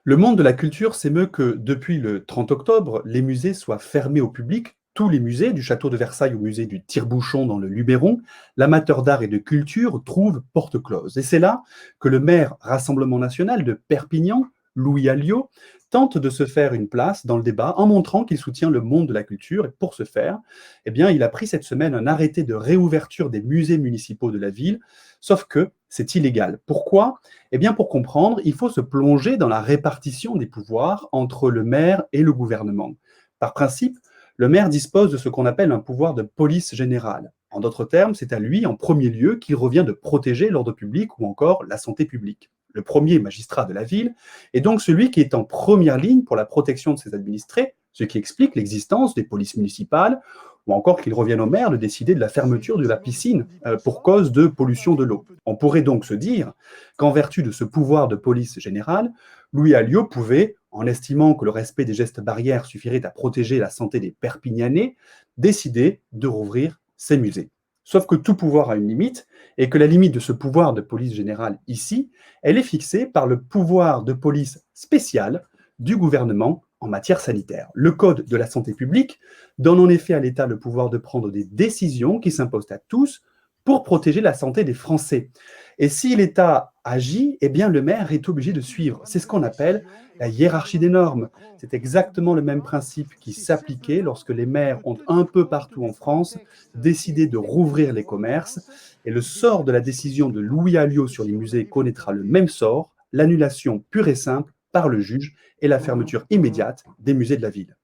Le monde de la culture s'émeut que, depuis le 30 octobre, les musées soient fermés au public. Tous les musées, du château de Versailles au musée du Tire-Bouchon dans le Luberon, l'amateur d'art et de culture trouve porte close. Et c'est là que le maire Rassemblement national de Perpignan, Louis Alliot, tente de se faire une place dans le débat en montrant qu'il soutient le monde de la culture. Et pour ce faire, eh bien, il a pris cette semaine un arrêté de réouverture des musées municipaux de la ville, sauf que c'est illégal. Pourquoi? Eh bien, pour comprendre, il faut se plonger dans la répartition des pouvoirs entre le maire et le gouvernement. Par principe, le maire dispose de ce qu'on appelle un pouvoir de police générale. En d'autres termes, c'est à lui, en premier lieu, qu'il revient de protéger l'ordre public ou encore la santé publique. Le premier magistrat de la ville est donc celui qui est en première ligne pour la protection de ses administrés, ce qui explique l'existence des polices municipales, ou encore qu'il revienne au maire de décider de la fermeture de la piscine pour cause de pollution de l'eau. On pourrait donc se dire qu'en vertu de ce pouvoir de police générale, Louis Alliot pouvait, en estimant que le respect des gestes barrières suffirait à protéger la santé des Perpignanais, décider de rouvrir ses musées. Sauf que tout pouvoir a une limite, et que la limite de ce pouvoir de police générale ici, elle est fixée par le pouvoir de police spécial du gouvernement en matière sanitaire. Le Code de la santé publique donne en effet à l'État le pouvoir de prendre des décisions qui s'imposent à tous pour protéger la santé des Français. Et si l'État agit, eh bien le maire est obligé de suivre. C'est ce qu'on appelle la hiérarchie des normes. C'est exactement le même principe qui s'appliquait lorsque les maires ont un peu partout en France décidé de rouvrir les commerces. Et le sort de la décision de Louis Alliot sur les musées connaîtra le même sort, l'annulation pure et simple par le juge et la fermeture immédiate des musées de la ville.